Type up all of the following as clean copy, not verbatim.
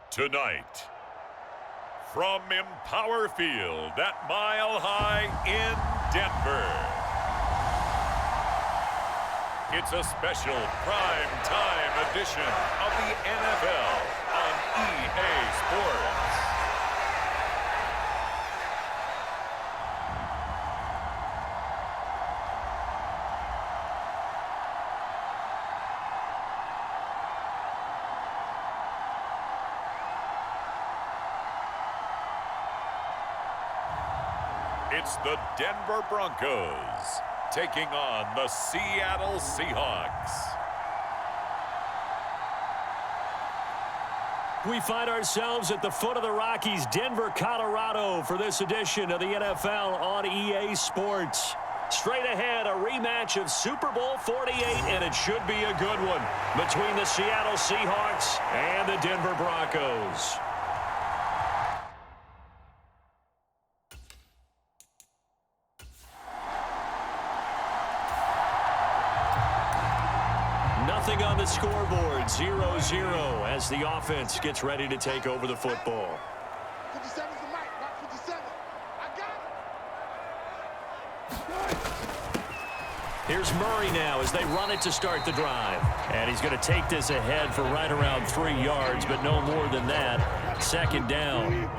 Tonight, from Empower Field at Mile High in Denver, it's a special prime time edition of the NFL on EA Sports. It's the Denver Broncos taking on the Seattle Seahawks. We find ourselves at the foot of the Rockies, Denver, Colorado, for this edition of the NFL on EA Sports. Straight ahead, a rematch of Super Bowl 48, and it should be a good one, between the Seattle Seahawks and the Denver Broncos. Nothing on the scoreboard, 0-0 as the offense gets ready to take over the football. 57's the mic, rock 57. I got it. Here's Murray now as they run it to start the drive. And he's going to take this ahead for right around 3 yards, but no more than that. Second down.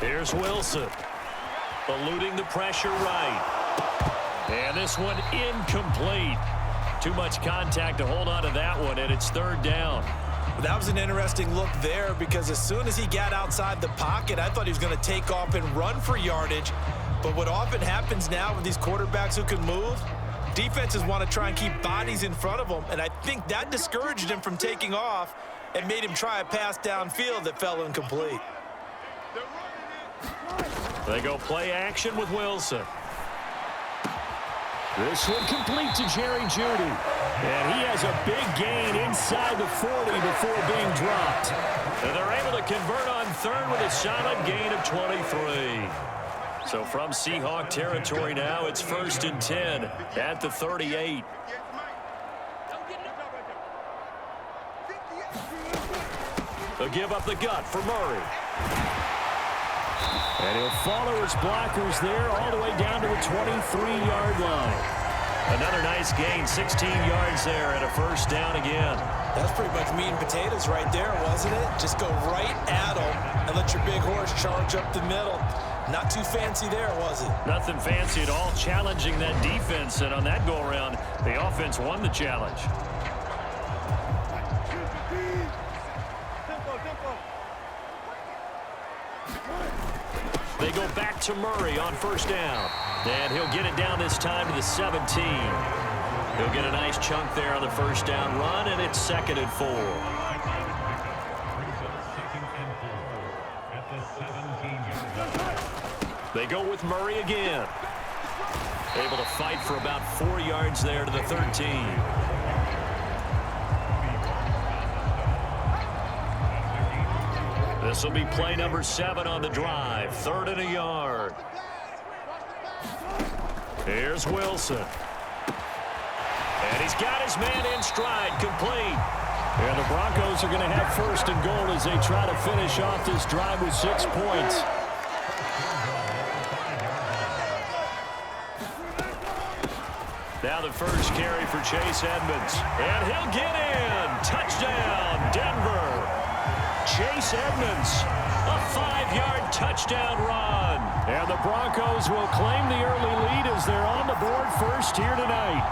Here's Wilson, eluding the pressure right. And this one incomplete. Too much contact to hold on to that one, and it's third down. That was an interesting look there because as soon as he got outside the pocket, I thought he was going to take off and run for yardage. But what often happens now with these quarterbacks who can move, defenses want to try and keep bodies in front of them, and I think that discouraged him from taking off and made him try a pass downfield that fell incomplete. They go play action with Wilson. This one complete to Jerry Jeudy. And he has a big gain inside the 40 before being dropped. And they're able to convert on third with a solid gain of 23. So from Seahawk territory now, it's 1st and 10 at the 38. They'll give up the gut for Murray. And he'll follow his blockers there all the way down to the 23-yard line. Another nice gain, 16 yards there, and a first down again. That's pretty much meat and potatoes right there, wasn't it? Just go right at him and let your big horse charge up the middle. Not too fancy there, was it? Nothing fancy at all, challenging that defense. And on that go-around, the offense won the challenge. They go back to Murray on first down. And he'll get it down this time to the 17. He'll get a nice chunk there on the first down run, and it's 2nd and 4. They go with Murray again. Able to fight for about 4 yards there to the 13. This will be play number 7 on the drive. 3rd and a yard. Here's Wilson. And he's got his man in stride, complete. And the Broncos are going to have 1st and goal as they try to finish off this drive with 6 points. Now the first carry for Chase Edmonds. And he'll get in. Touchdown, Denver. Chase Edmonds, a 5-yard touchdown run. And the Broncos will claim the early lead as they're on the board first here tonight.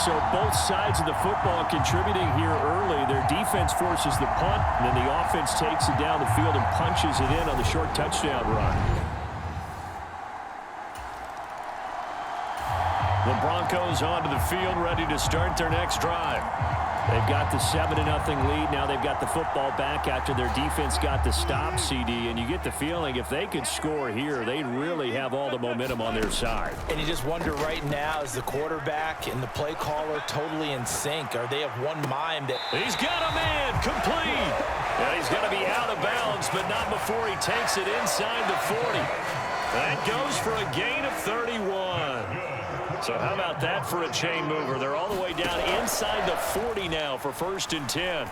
So both sides of the football contributing here early. Their defense forces the punt, and then the offense takes it down the field and punches it in on the short touchdown run. The Broncos onto the field, ready to start their next drive. They've got the 7-0 lead. Now they've got the football back after their defense got the stop, CD. And you get the feeling if they could score here, they'd really have all the momentum on their side. And you just wonder right now, is the quarterback and the play caller totally in sync? Are they of one mind? That He's got a man complete. And he's going to be out of bounds, but not before he takes it inside the 40. That goes for a gain of 31. So how about that for a chain mover? They're all the way down inside the 40 now for 1st and 10.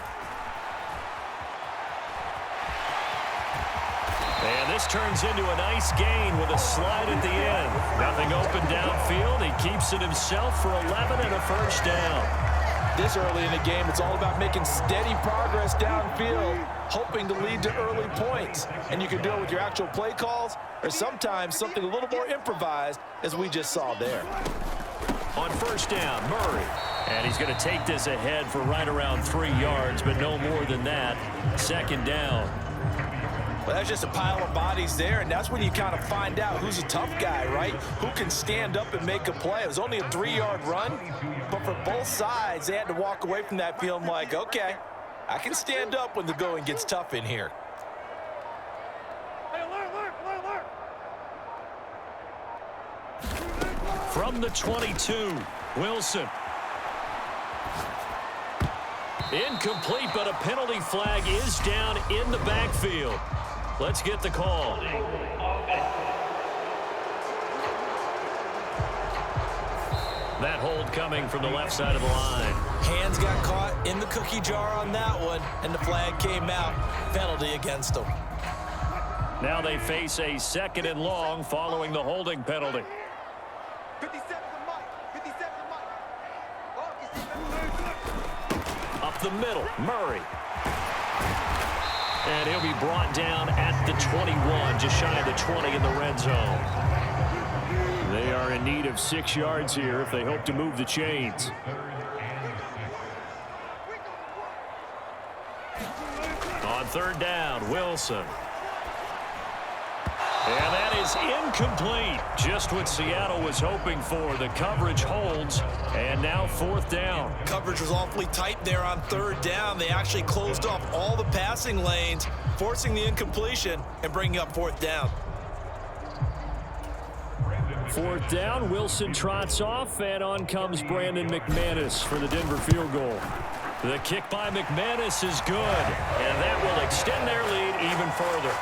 And this turns into a nice gain with a slide at the end. Nothing open downfield. He keeps it himself for 11 and a 1st down. this early in the game, it's all about making steady progress downfield, hoping to lead to early points. And you can do it with your actual play calls or sometimes something a little more improvised, as we just saw there. On 1st down, Murray. And he's going to take this ahead for right around 3 yards, but no more than that. 2nd down. Well, that's just a pile of bodies there, and that's when you kind of find out who's a tough guy, right? Who can stand up and make a play. It was only a 3-yard run, but for both sides, they had to walk away from that feeling like, okay, I can stand up when the going gets tough in here. From the 22, Wilson. Incomplete, but a penalty flag is down in the backfield. Let's get the call. That hold coming from the left side of the line. Hands got caught in the cookie jar on that one, and the flag came out. Penalty against them. Now they face a 2nd and long following the holding penalty. 57 Mike. 57 Mike. Up the middle, Murray. And he'll be brought down at the 21, just shy of the 20 in the red zone. They are in need of 6 yards here if they hope to move the chains. On 3rd down, Wilson. And that is incomplete. Just what Seattle was hoping for. The coverage holds, and now 4th down. Coverage was awfully tight there on 3rd down. They actually closed off all the passing lanes, forcing the incompletion and bringing up 4th down. 4th down, Wilson trots off, and on comes Brandon McManus for the Denver field goal. The kick by McManus is good, and that will extend their lead even further.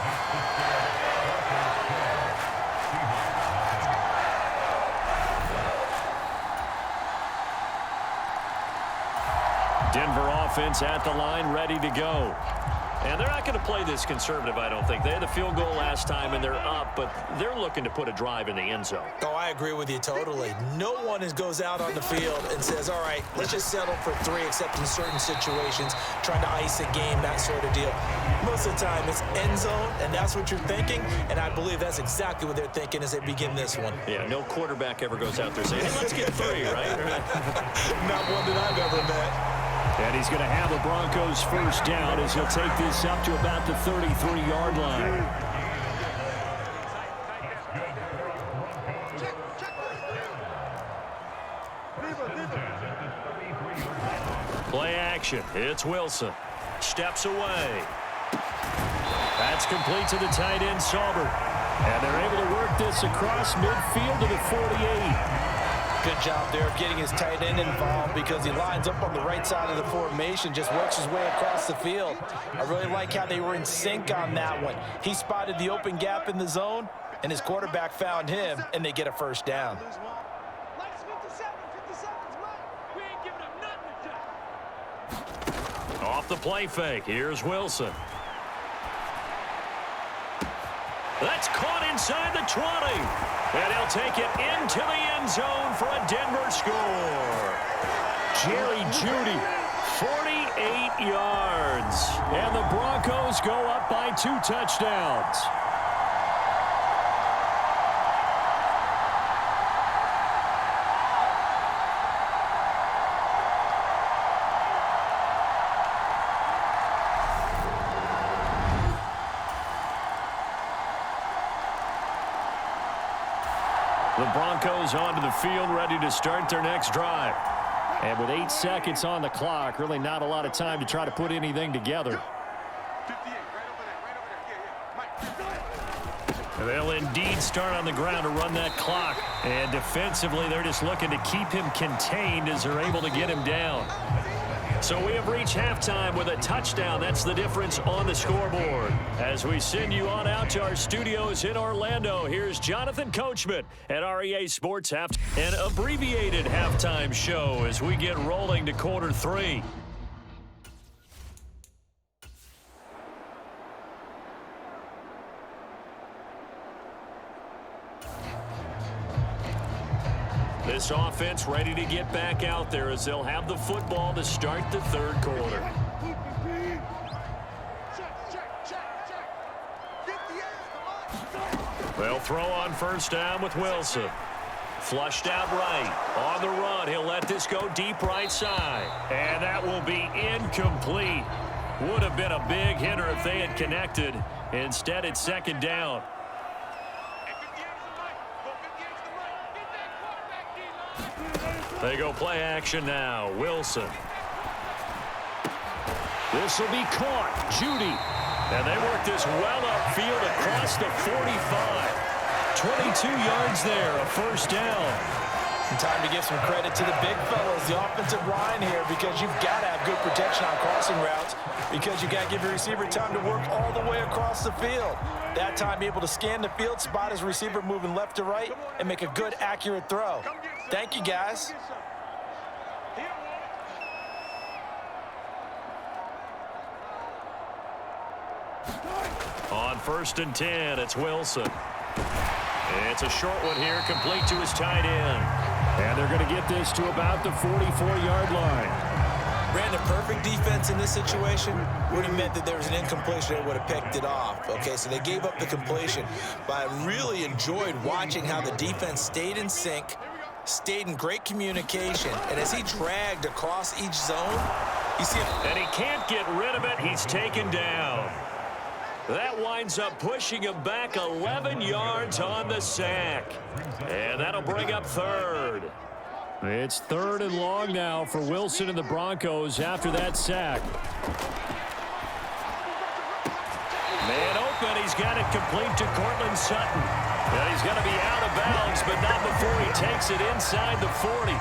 Denver offense at the line, ready to go. And they're not going to play this conservative, I don't think. They had the field goal last time, and they're up, but they're looking to put a drive in the end zone. Oh, I agree with you totally. No one goes out on the field and says, all right, let's just settle for 3, except in certain situations, trying to ice a game, that sort of deal. Most of the time, it's end zone, and that's what you're thinking, and I believe that's exactly what they're thinking as they begin this one. Yeah, no quarterback ever goes out there saying, hey, let's get 3, right? Not one that I've ever met. And he's going to have the Broncos 1st down as he'll take this up to about the 33-yard line. Play action. It's Wilson. Steps away. That's complete to the tight end, Sauber. And they're able to work this across midfield to the 48. Good job there of getting his tight end involved because he lines up on the right side of the formation, just works his way across the field. I really like how they were in sync on that one. He spotted the open gap in the zone, and his quarterback found him, and they get a 1st down. Off the play fake, here's Wilson. That's caught inside the 20. And he'll take it into the end zone for a Denver score. Jerry Jeudy, 48 yards. And the Broncos go up by 2 touchdowns. The Broncos onto the field, ready to start their next drive. And with 8 seconds on the clock, really not a lot of time to try to put anything together. They'll indeed start on the ground to run that clock. And defensively, they're just looking to keep him contained as they're able to get him down. So we have reached halftime with a touchdown. That's the difference on the scoreboard. As we send you on out to our studios in Orlando, here's Jonathan Coachman at REA Sports an abbreviated halftime show as we get rolling to quarter 3. This offense ready to get back out there as they'll have the football to start the third quarter. They'll throw on first down with Wilson. Flushed out right. On the run, he'll let this go deep right side. And that will be incomplete. Would have been a big hitter if they had connected. Instead, it's second down. They go play action now. Wilson. This will be caught. Judy. And they work this well upfield across the 45. 22 yards there, a first down. And time to give some credit to the big fellas, the offensive line here, because you've got to have good protection on crossing routes, because you got to give your receiver time to work all the way across the field. That time, be able to scan the field, spot his receiver moving left to right, and make a good, accurate throw. Thank you, guys. On first and 10, it's Wilson. It's a short one here, complete to his tight end. And they're going to get this to about the 44-yard line. Brandon, perfect defense in this situation would have meant that there was an incompletion. They would have picked it off. Okay, so they gave up the completion. But I really enjoyed watching how the defense stayed in sync, stayed in great communication. And as he dragged across each zone, you see him. And he can't get rid of it. He's taken down. That winds up pushing him back 11 yards on the sack. And that'll bring up third. It's third and long now for Wilson and the Broncos after that sack. Man open, he's got it complete to Cortland Sutton. And he's going to be out of bounds, but not before he takes it inside the 40.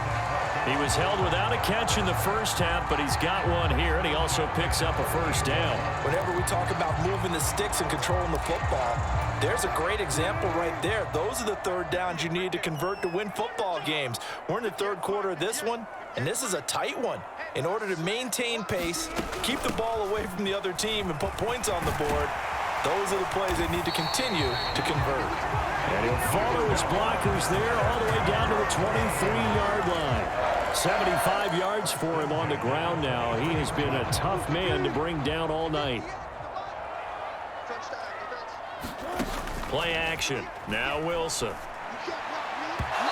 He was held without a catch in the first half, but he's got one here, and he also picks up a first down. Whenever we talk about moving the sticks and controlling the football, there's a great example right there. Those are the third downs you need to convert to win football games. We're in the third quarter of this one, and this is a tight one. In order to maintain pace, keep the ball away from the other team, and put points on the board, those are the plays they need to continue to convert. And he'll follow his blockers there all the way down to the 23-yard line. 75 yards for him on the ground now. He has been a tough man to bring down all night. Play action. Now Wilson.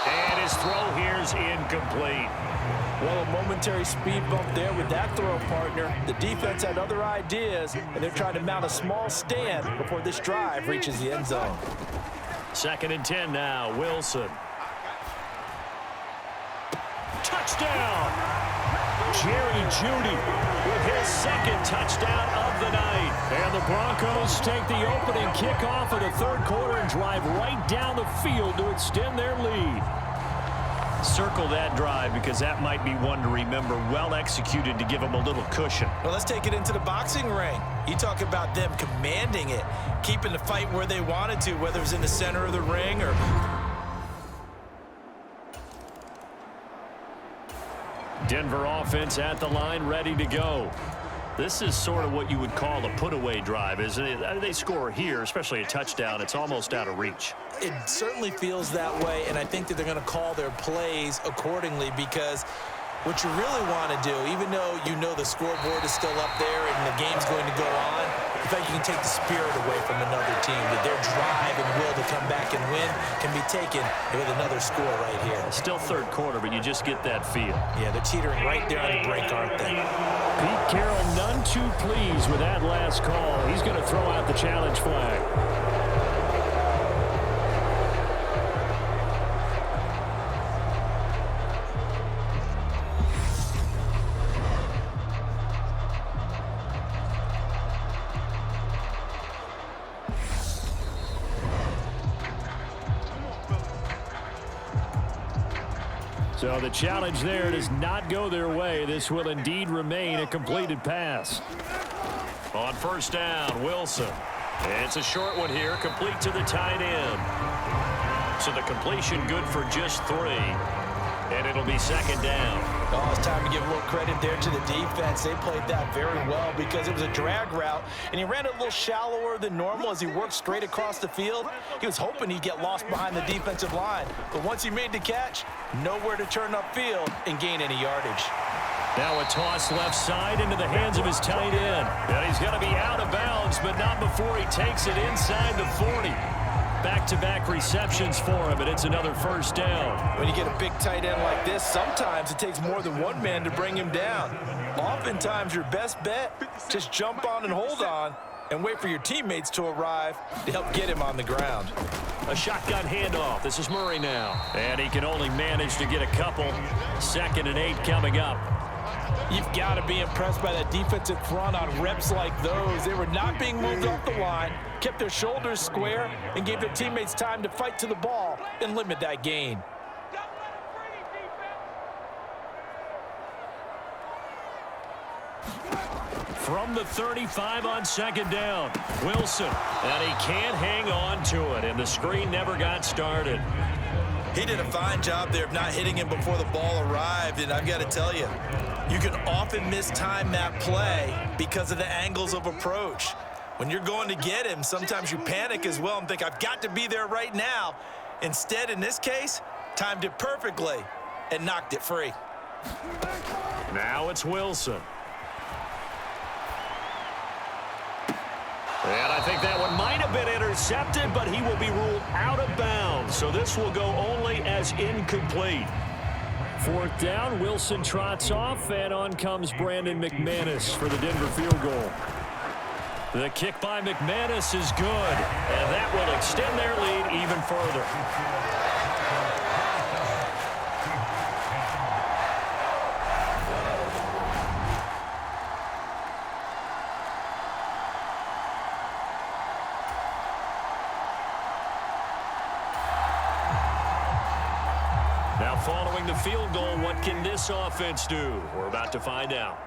And his throw here is incomplete. Well, a momentary speed bump there with that throw, partner. The defense had other ideas, and they're trying to mount a small stand before this drive reaches the end zone. Second and 10 now. Wilson. Touchdown! Jerry Jeudy with his second touchdown of the night. And the Broncos take the opening kickoff of the third quarter and drive right down the field to extend their lead. Circle that drive because that might be one to remember. Well executed to give them a little cushion. Well, let's take it into the boxing ring. You talk about them commanding it, keeping the fight where they wanted to, whether it was in the center of the ring or... Denver offense at the line, ready to go. This is sort of what you would call a put-away drive, isn't it? They score here, especially a touchdown. It's almost out of reach. It certainly feels that way, and I think that they're going to call their plays accordingly because what you really want to do, even though you know the scoreboard is still up there and the game's going to go on, in fact, you can take the spirit away from another team, that their drive and will to come back and win can be taken with another score right here. Still third quarter, but you just get that feel. Yeah, they're teetering right there on the break, aren't they? Pete Carroll none too pleased with that last call. He's going to throw out the challenge flag. So the challenge there does not go their way. This will indeed remain a completed pass. On first down, Wilson. It's a short one here, complete to the tight end. So the completion good for just 3. And it'll be second down. Oh, it's time to give a little credit there to the defense. They played that very well because it was a drag route, and he ran it a little shallower than normal as he worked straight across the field. He was hoping he'd get lost behind the defensive line, but once he made the catch, nowhere to turn upfield and gain any yardage. Now a toss left side into the hands of his tight end. And he's going to be out of bounds, but not before he takes it inside the 40. Back-to-back receptions for him, and it's another first down. When you get a big tight end like this, sometimes it takes more than one man to bring him down. Oftentimes, your best bet, just jump on and hold on and wait for your teammates to arrive to help get him on the ground. A shotgun handoff. This is Murray now. And he can only manage to get a couple. 2nd and 8 coming up. You've got to be impressed by that defensive front on reps like those. They were not being moved off the line, kept their shoulders square, and gave their teammates time to fight to the ball and limit that gain. From the 35 on second down, Wilson. And he can't hang on to it, and the screen never got started. He did a fine job there of not hitting him before the ball arrived, and I've got to tell you, you can often mistime that play because of the angles of approach. When you're going to get him, sometimes you panic as well and think, I've got to be there right now. Instead, in this case, timed it perfectly and knocked it free. Now it's Wilson. And I think that one might have been intercepted, but he will be ruled out of bounds. So this will go only as incomplete. 4th down, Wilson trots off, and on comes Brandon McManus for the Denver field goal. The kick by McManus is good, and that will extend their lead even further. Now following the field goal, what can this offense do? We're about to find out.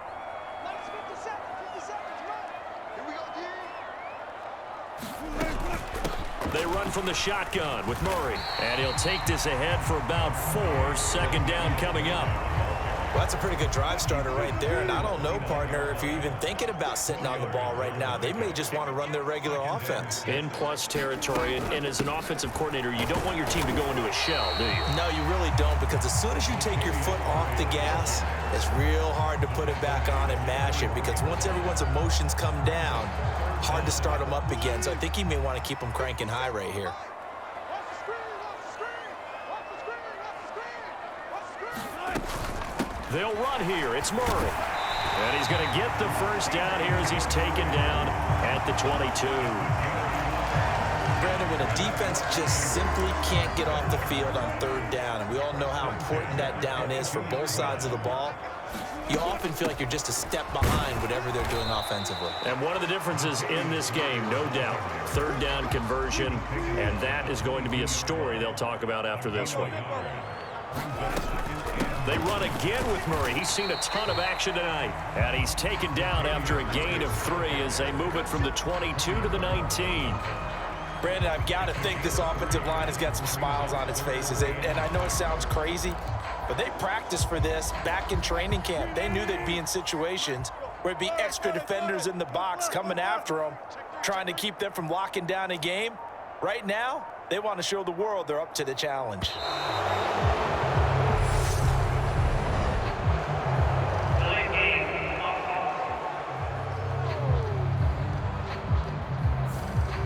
They run from the shotgun with Murray. And he'll take this ahead for about 4. 2nd down coming up. Well, that's a pretty good drive starter right there. And I don't know, partner, if you're even thinking about sitting on the ball right now. They may just want to run their regular offense. In plus territory. And as an offensive coordinator, you don't want your team to go into a shell, do you? No, you really don't, because as soon as you take your foot off the gas, it's real hard to put it back on and mash it, because once everyone's emotions come down, hard to start them up again. So I think he may want to keep them cranking high right here. They'll run here. It's Murray. And he's going to get the first down here as he's taken down at the 22. Brandon, when a defense just simply can't get off the field on 3rd down, and we all know how important that down is for both sides of the ball, you often feel like you're just a step behind whatever they're doing offensively. And one of the differences in this game, no doubt, 3rd down conversion, and that is going to be a story they'll talk about after this one. They run again with Murray. He's seen a ton of action tonight. And he's taken down after a gain of 3 as they move it from the 22 to the 19. Brandon, I've got to think this offensive line has got some smiles on its faces. And I know it sounds crazy, but they practiced for this back in training camp. They knew they'd be in situations where it'd be extra defenders in the box coming after them, trying to keep them from locking down a game. Right now, they want to show the world they're up to the challenge.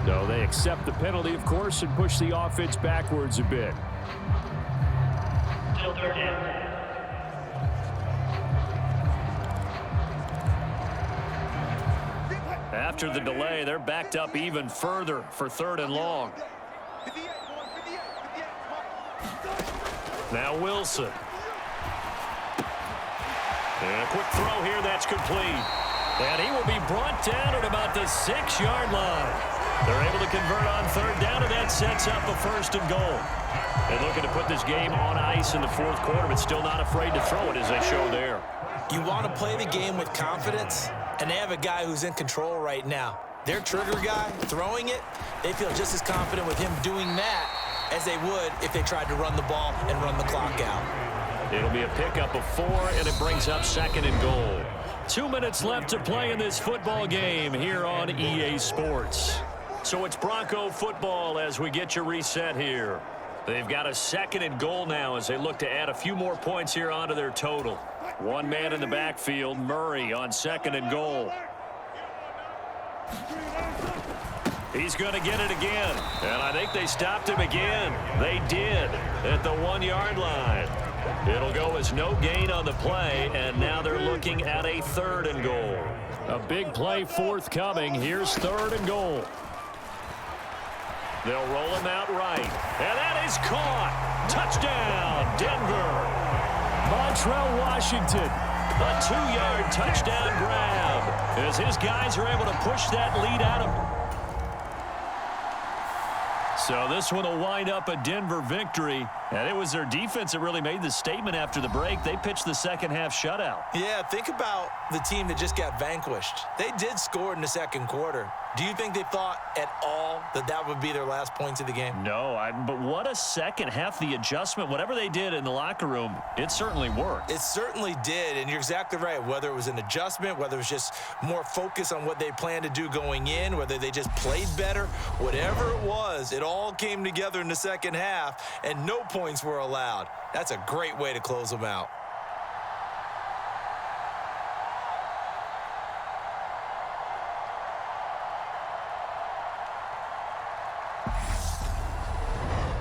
So they accept the penalty, of course, and push the offense backwards a bit. Still 3rd down. After the delay, they're backed up even further for 3rd and long. Now Wilson. And a quick throw here, that's complete. And he will be brought down at about the 6-yard line. They're able to convert on third down, and that sets up a 1st and goal. They're looking to put this game on ice in the 4th quarter, but still not afraid to throw it as they show there. You want to play the game with confidence, and they have a guy who's in control right now. Their trigger guy throwing it, they feel just as confident with him doing that as they would if they tried to run the ball and run the clock out. It'll be a pickup of 4, and it brings up 2nd and goal. 2 minutes left to play in this football game here on EA Sports. So it's Bronco football as we get you reset here. They've got a 2nd and goal now as they look to add a few more points here onto their total. One man in the backfield, Murray on 2nd and goal. He's going to get it again, and I think they stopped him again. They did at the 1-yard line. It'll go as no gain on the play, and now they're looking at a 3rd and goal. A big play forthcoming. Here's 3rd and goal. They'll roll him out right, and that is caught. Touchdown, Denver. Montrell Washington, a 2-yard touchdown grab as his guys are able to push that lead out of. So this one will wind up a Denver victory, and it was their defense that really made the statement after the break. They pitched the second-half shutout. Yeah, think about the team that just got vanquished. They did score in the 2nd quarter. Do you think they thought at all that that would be their last points of the game? No, but what a second half. The adjustment, whatever they did in the locker room, it certainly worked. It certainly did, and you're exactly right. Whether it was an adjustment, whether it was just more focus on what they planned to do going in, whether they just played better, whatever it was, it all came together in the 2nd half, and no points were allowed. That's a great way to close them out.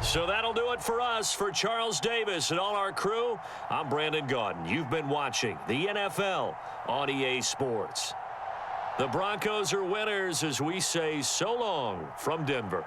So that'll do it for us. For Charles Davis and all our crew, I'm Brandon Gaudin. You've been watching the NFL on EA Sports. The Broncos are winners as we say so long from Denver.